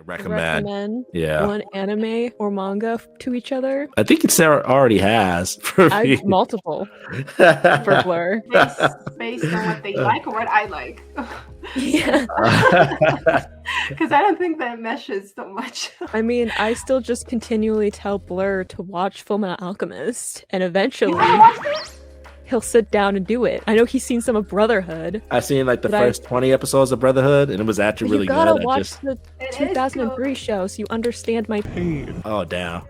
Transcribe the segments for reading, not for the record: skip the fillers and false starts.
recommend Yeah. one anime or manga to each other? I think it's already has for me. Multiple for Blur. Based on what they like or what I like. Yeah. Because I don't think that meshes so much. I mean, I still just continually tell Blur to watch Fullmetal Alchemist, and eventually he'll sit down and do it. I know he's seen some of Brotherhood. I seen like the first 20 episodes of Brotherhood, and it was actually really good. You gotta watch the 2003 show so you understand my pain. Oh, damn.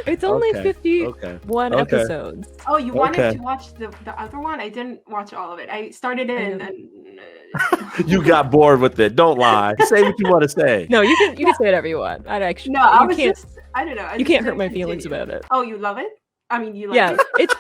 It's only 51 episodes. Oh, you wanted to watch the other one? I didn't watch all of it. I started it and then... You got bored with it. Don't lie. Say what you want to say. No, you can say whatever you want. I don't know. You can't hurt my feelings about it. Oh, you love it? I mean, you like it?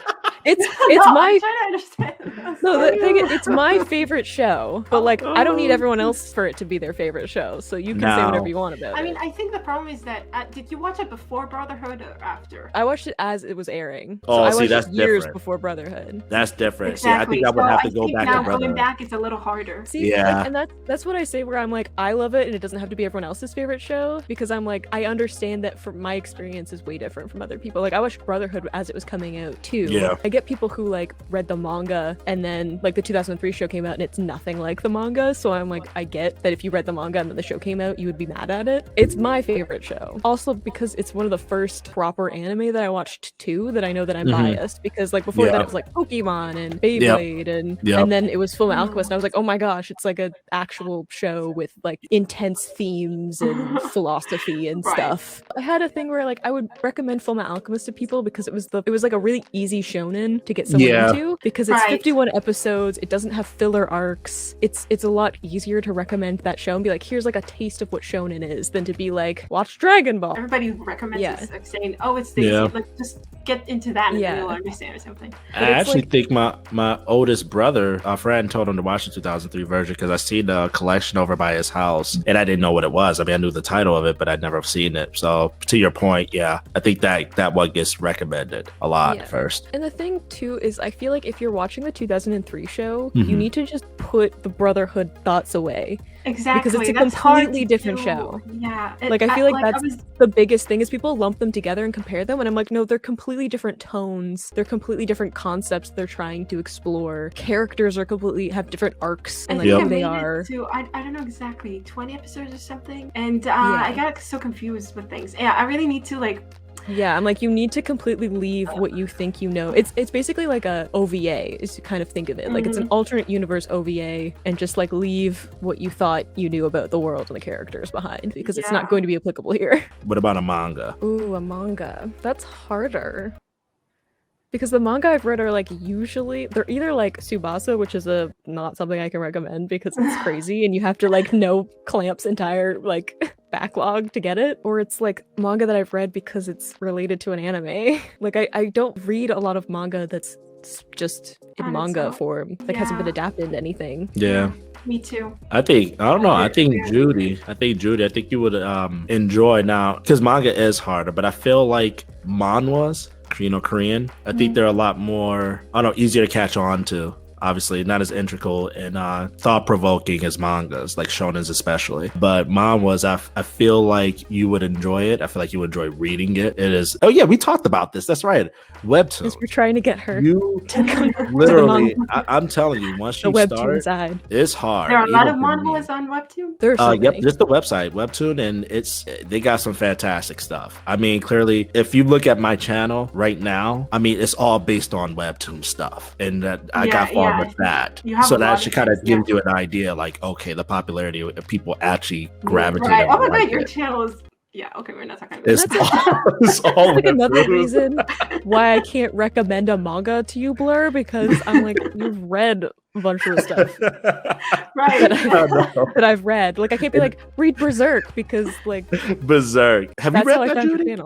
It's no, my. I'm trying to understand. No, the thing is, it's my favorite show, but like I don't need everyone else for it to be their favorite show. So you can say whatever you want about it. I mean, I think the problem is that did you watch it before Brotherhood or after? I watched it as it was airing. Oh, so I see, watched it years different. before Brotherhood. That's different. Exactly. See, I think I would have to go back to now Brotherhood. Going back is a little harder. See, yeah, and that's what I say where I'm like, I love it, and it doesn't have to be everyone else's favorite show because I'm like, I understand that for my experience is way different from other people. Like I watched Brotherhood as it was coming out too. Yeah. I get people who like read the manga and then like the 2003 show came out and it's nothing like the manga, so I'm like, I get that if you read the manga and then the show came out you would be mad at it. It's my favorite show also because it's one of the first proper anime that I watched too that I know that I'm biased because like before that it was like Pokemon and Beyblade and then it was Fullmetal Alchemist and I was like, oh my gosh, it's like an actual show with like intense themes and philosophy and stuff. I had a thing where like I would recommend Fullmetal Alchemist to people because it was like a really easy shonen to get someone into because it's 51 episodes, it doesn't have filler arcs, it's a lot easier to recommend that show and be like, here's like a taste of what shonen is than to be like, watch Dragon Ball. Everybody recommends it, like saying, oh, it's the like just get into that and you'll understand or something. I actually think my oldest brother, a friend told him to watch the 2003 version because I seen the collection over by his house and I didn't know what it was. I mean, I knew the title of it, but I'd never seen it. So to your point, I think that one gets recommended a lot first. And the thing too is I feel like if you're watching the 2003 show, you need to just put the Brotherhood thoughts away. Exactly. Because it's a completely different show. Yeah. Like I feel like that's the biggest thing is people lump them together and compare them and I'm like, no, they're completely different tones. They're completely different concepts they're trying to explore. Characters are have different arcs and like who they are. I don't know exactly 20 episodes or something. And I got so confused with things. Yeah, I really need to like I'm like, you need to completely leave what you think you know. It's basically like a OVA is to kind of think of it. Like it's an alternate universe OVA and just like leave what you thought you knew about the world and the characters behind because it's not going to be applicable here. What about a manga? Ooh, a manga. That's harder. Because the manga I've read are like usually they're either like Tsubasa, which is not something I can recommend because it's crazy and you have to like know Clamp's entire like backlog to get it, or it's like manga that I've read because it's related to an anime. Like I don't read a lot of manga that's just in manga form, like hasn't been adapted into anything. Yeah. Me too. I think Judy, I think you would enjoy now because manga is harder, but I feel like manhwas, Korean, I think they're a lot more, easier to catch on to. Obviously, not as integral and thought-provoking as mangas, like shonens especially. But manhwas, I feel like you would enjoy it. I feel like you would enjoy reading it. It is. Oh yeah, we talked about this. That's right. Webtoon. Because we're trying to get her. You literally, I'm telling you, once you start, it's hard. There are a lot of manhwas on Webtoon. There's so many. Just the website Webtoon, and they got some fantastic stuff. I mean, clearly, if you look at my channel right now, I mean, it's all based on Webtoon stuff, and I got far with that. So that should kind of give you an idea, like, okay, the popularity of people actually gravitate. Right. Oh my god, your channel is. Yeah, okay, we're not talking about it's all like another reason why I can't recommend a manga to you, Blur, because I'm like, you've read a bunch of the stuff that I've read. Like, I can't be like, read Berserk, because, like... Berserk. Have you read that, Judy?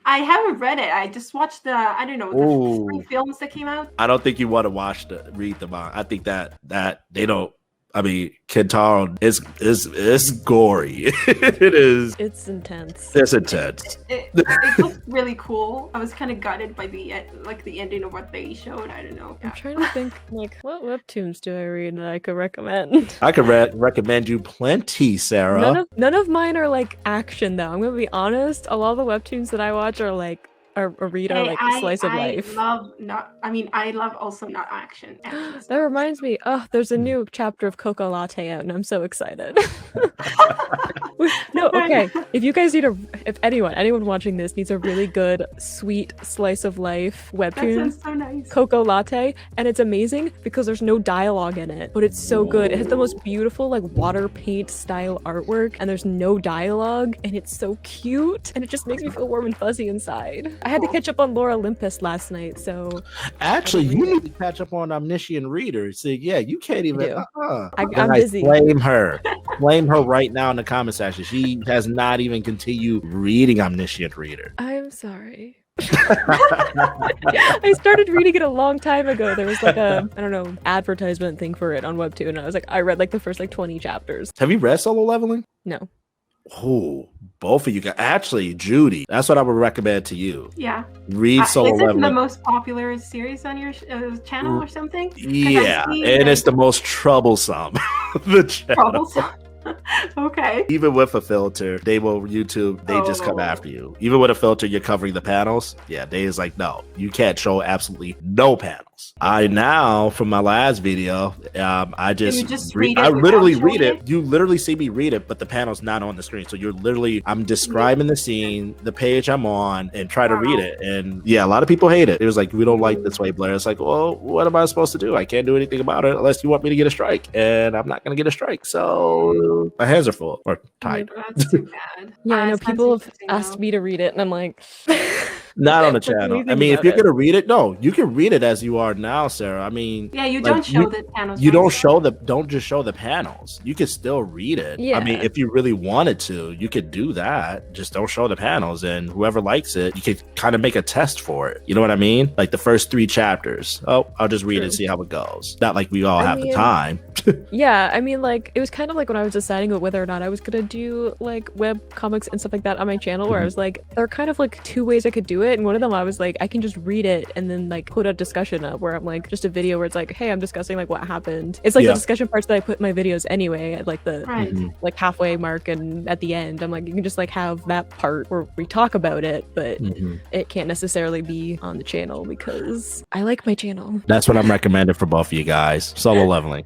I haven't read it. I just watched the 3 films that came out. I don't think you want to read the manga. I think that they don't I mean, Kentaro is gory. It is. It's intense. It's intense. It looked really cool. I was kind of gutted by the ending of what they showed. I don't know. I'm trying to think, like, what webtoons do I read that I could recommend? I could recommend you plenty, Sarah. None of mine are like action though. I'm gonna be honest. A lot of the webtoons that I watch are like or read are like a slice of life. I love also not action. That reminds me. Oh, there's a new chapter of Cocoa Latte out, and I'm so excited. No, okay. If you guys if anyone watching this needs a really good, sweet slice of life webtoon, that sounds so nice. Cocoa Latte, and it's amazing because there's no dialogue in it, but it's so good. It has the most beautiful like water paint style artwork, and there's no dialogue, and it's so cute, and it just makes me feel warm and fuzzy inside. I had to catch up on Lore Olympus last night, so actually, you need to catch up on Omniscient Reader. See, yeah, you can't even. I'm busy. Blame her right now in the comment section. She has not even continued reading Omniscient Reader. I'm sorry. I started reading it a long time ago. There was like a, I don't know, advertisement thing for it on Webtoon, and I was like, I read like the first like 20 chapters. Have you read Solo Leveling? No. Oh, both of you guys. Actually, Judy, that's what I would recommend to you. Yeah. Read Solo Leveling. Is it the most popular series on your channel or something? Yeah, and it's the most troublesome. Troublesome. Okay. Even with a filter, they just come after you. Even with a filter, you're covering the panels. Yeah, they is like, no, you can't show absolutely no panels. I now, from my last video, I literally read it. You literally see me read it, but the panel's not on the screen. So I'm describing the scene, the page I'm on, and try to read it. And yeah, a lot of people hate it. It was like, we don't like this way, Blair. It's like, well, what am I supposed to do? I can't do anything about it unless you want me to get a strike, and I'm not going to get a strike. So my hands are full or tied. That's too bad. Yeah, I know people have asked me to read it, and I'm like, not on the channel. I mean, if you're gonna read it, no, you can read it as you are now, Sarah. I mean, yeah, you don't show the panels. You don't just show the panels. You can still read it. Yeah. I mean, if you really wanted to, you could do that. Just don't show the panels, and whoever likes it, you could kind of make a test for it. You know what I mean? Like the first 3 chapters. Oh, I'll just read it and see how it goes. Not like we all have the time. Yeah, I mean, like it was kind of like when I was deciding whether or not I was gonna do like web comics and stuff like that on my channel, where I was like, there are kind of like 2 ways I could do it, and one of them I was like, I can just read it and then like put a discussion up where I'm like, just a video where it's like, hey, I'm discussing like what happened. It's like the discussion parts that I put in my videos anyway at like the like halfway mark, and at the end I'm like, you can just like have that part where we talk about it, but it can't necessarily be on the channel because I like my channel. That's what I'm recommending for both of you guys. Solo Leveling.